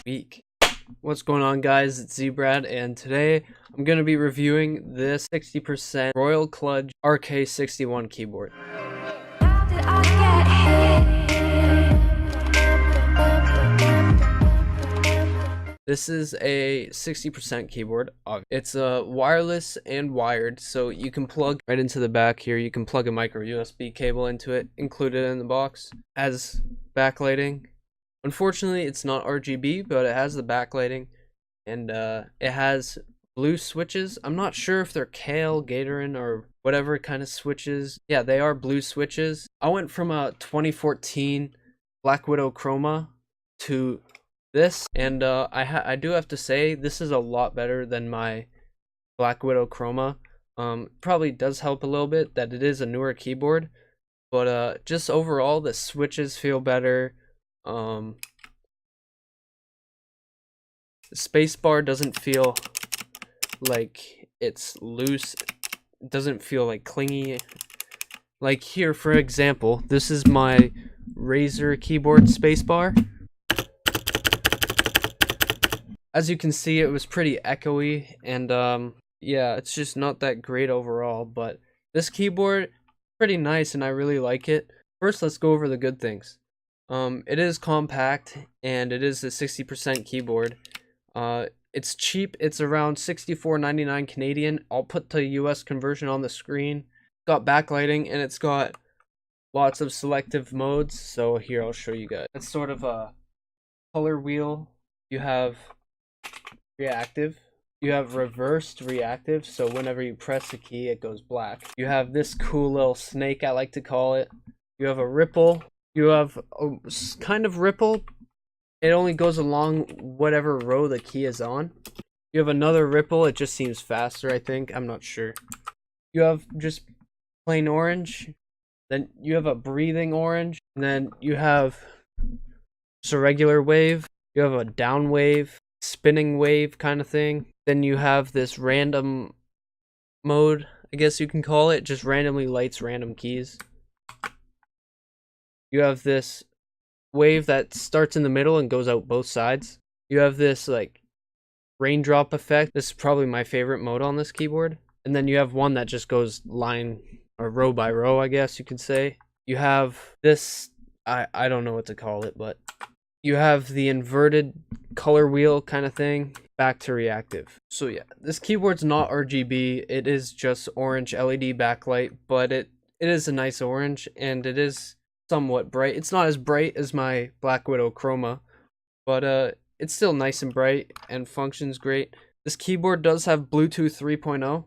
week. What's going on, guys? It's Zbrad, and today I'm going to be reviewing this 60% Royal Kludge RK61 keyboard. This is a 60% keyboard. It's wireless and wired, so you can plug right into the back here. You can plug a micro USB cable into it, included in the box. Has backlighting. Unfortunately, it's not RGB, but it has the backlighting, and it has blue switches. I'm not sure if they're Kale, Gatorin, or whatever kind of switches. Yeah, they are blue switches. I went from a 2014 Black Widow Chroma to this, and I do have to say this is a lot better than my Black Widow Chroma. Probably does help a little bit that it is a newer keyboard, but just overall the switches feel better. The spacebar doesn't feel like it's loose. It doesn't feel like clingy. Like here, for example, this is my Razer keyboard spacebar. As you can see, it was pretty echoey, and yeah, it's just not that great overall, but this keyboard pretty nice and I really like it. First, let's go over the good things. It is compact, and it is a 60% keyboard. It's cheap. It's around $64.99 Canadian. I'll put the US conversion on the screen. It's got backlighting, and it's got lots of selective modes. So here, I'll show you guys. It's sort of a color wheel. You have reactive. You have reversed reactive, so whenever you press the key, it goes black. You have this cool little snake, I like to call it. You have a ripple. You have a kind of ripple. It only goes along whatever row the key is on. You have another ripple. It just seems faster, I think. I'm not sure. You have just plain orange. Then you have a breathing orange. And then you have just a regular wave. You have a down wave, spinning wave kind of thing. Then you have this random mode, I guess you can call it. Just randomly lights random keys. You have this wave that starts in the middle and goes out both sides. You have this like raindrop effect. This is probably my favorite mode on this keyboard. And then you have one that just goes line or row by row, I guess you could say. You have this, I don't know what to call it, but you have the inverted color wheel kind of thing. Back to reactive. So yeah, this keyboard's not RGB. It is just orange LED backlight, but it is a nice orange, and it is somewhat bright. It's not as bright as my Black Widow Chroma, but it's still nice and bright and functions great. This keyboard does have Bluetooth 3.0,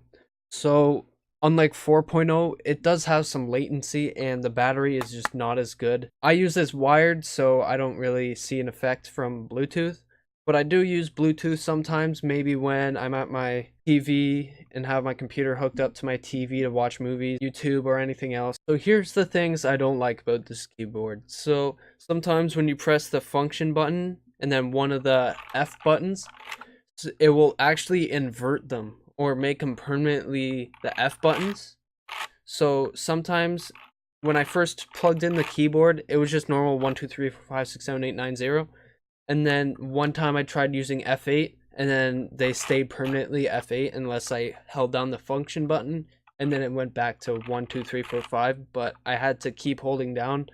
so unlike 4.0, it does have some latency, and the battery is just not as good. I use this wired, so I don't really see an effect from Bluetooth, but I do use Bluetooth sometimes, maybe when I'm at my TV and have my computer hooked up to my TV to watch movies, YouTube, or anything else. So here's the things I don't like about this keyboard. So sometimes when you press the function button and then one of the F buttons, it will actually invert them or make them permanently the F buttons. So sometimes when I first plugged in the keyboard, it was just normal 1, 2, 3, 4, 5, 6, 7, 8, 9, 0. And then one time I tried using F8, and then they stayed permanently F8 unless I held down the function button, and then it went back to 1, 2, 3, 4, 5. But I had to keep holding down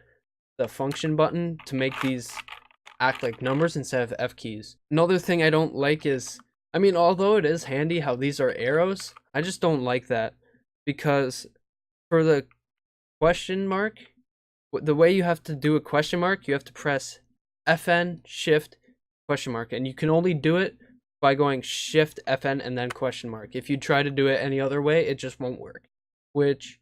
the function button to make these act like numbers instead of F keys. Another thing I don't like is, I mean, although it is handy how these are arrows, I just don't like that, because for the question mark, the way you have to do a question mark, you have to press FN, shift, question mark, and you can only do it by going shift, FN, and then question mark. If you try to do it any other way, it just won't work, which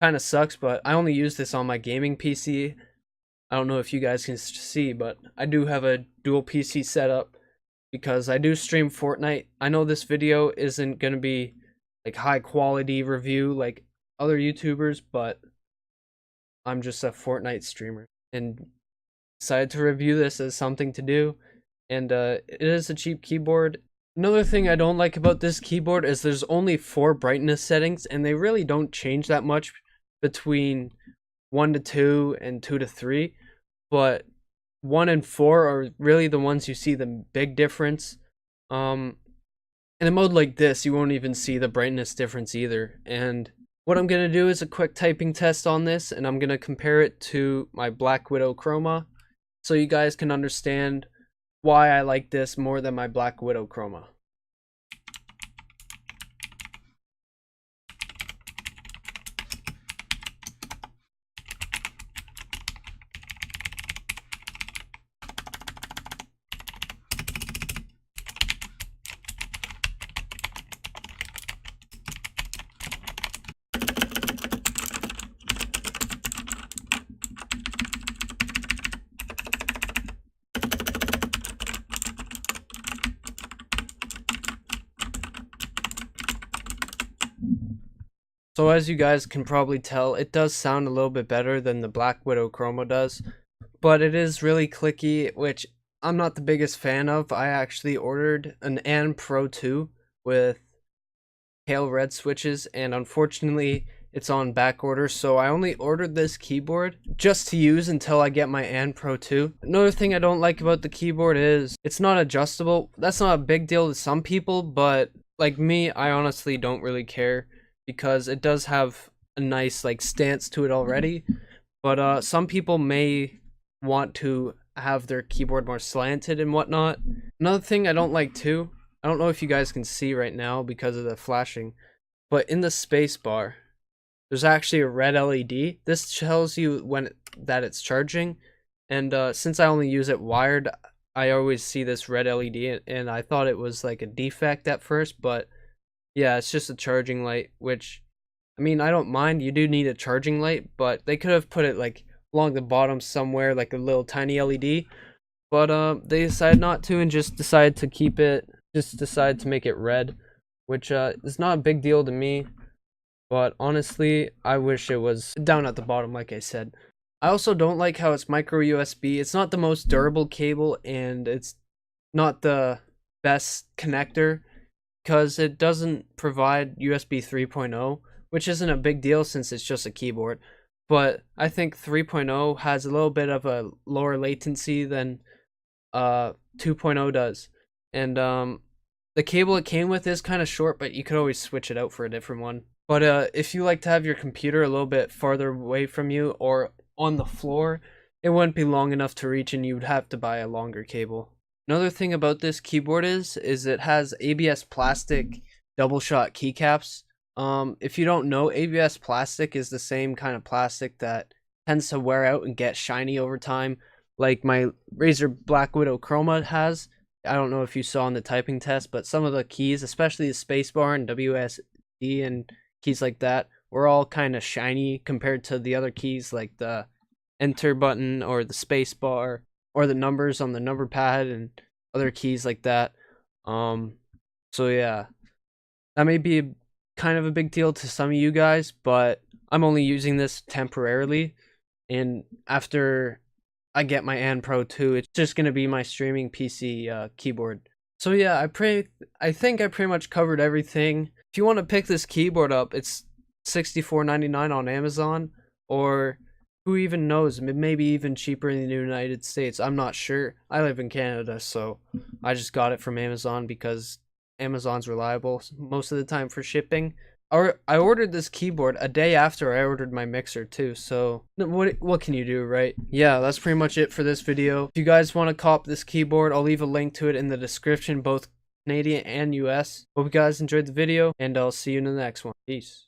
kind of sucks, but I only use this on my gaming PC. I don't know if you guys can see, but I do have a dual PC setup because I do stream Fortnite. I know this video isn't going to be like high quality review like other YouTubers, but I'm just a Fortnite streamer and decided to review this as something to do, and it is a cheap keyboard. Another thing I don't like about this keyboard is there's only 4 brightness settings, and they really don't change that much between 1 to 2 and 2 to 3, but 1 and 4 are really the ones you see the big difference. In a mode like this, you won't even see the brightness difference either. And what I'm going to do is a quick typing test on this, and I'm going to compare it to my Black Widow Chroma, so you guys can understand why I like this more than my Black Widow Chroma. So as you guys can probably tell, it does sound a little bit better than the Black Widow Chroma does, but it is really clicky, which I'm not the biggest fan of. I actually ordered an AN Pro 2 with pale red switches, and unfortunately it's on back order, so I only ordered this keyboard just to use until I get my AN Pro 2. Another thing I don't like about the keyboard is it's not adjustable. That's not a big deal to some people, but like me, I honestly don't really care, because it does have a nice like stance to it already. But some people may want to have their keyboard more slanted and whatnot. Another thing I don't like too, I don't know if you guys can see right now because of the flashing, but in the space bar, there's actually a red LED. This tells you that it's charging, and since I only use it wired, I always see this red LED, and I thought it was like a defect at first, but yeah, it's just a charging light, which, I mean, I don't mind. You do need a charging light, but they could have put it like along the bottom somewhere, like a little tiny LED. But they decided not to, and just decided to make it red, which is not a big deal to me. But honestly, I wish it was down at the bottom, like I said. I also don't like how it's micro USB. It's not the most durable cable, and it's not the best connector, because it doesn't provide USB 3.0, which isn't a big deal since it's just a keyboard. But I think 3.0 has a little bit of a lower latency than 2.0 does. And the cable it came with is kind of short, but you could always switch it out for a different one. But if you like to have your computer a little bit farther away from you or on the floor, it wouldn't be long enough to reach, and you would have to buy a longer cable. Another thing about this keyboard is it has ABS plastic double shot keycaps. If you don't know, ABS plastic is the same kind of plastic that tends to wear out and get shiny over time, like my Razer Black Widow Chroma has. I don't know if you saw in the typing test, but some of the keys, especially the spacebar and WSD and keys like that, were all kind of shiny compared to the other keys like the enter button or the spacebar, or the numbers on the number pad and other keys like that. So yeah, that may be kind of a big deal to some of you guys, but I'm only using this temporarily, and after I get my AN Pro 2, it's just gonna be my streaming PC keyboard. So yeah, I think I pretty much covered everything. If you want to pick this keyboard up, it's $64.99 on Amazon, or who even knows, maybe even cheaper in the United States. I'm not sure. I live in Canada, so I just got it from Amazon because Amazon's reliable most of the time for shipping. I ordered this keyboard a day after I ordered my mixer too, so what can you do, right? Yeah, that's pretty much it for this video. If you guys want to cop this keyboard, I'll leave a link to it in the description, both Canadian and US. Hope you guys enjoyed the video, and I'll see you in the next one. Peace.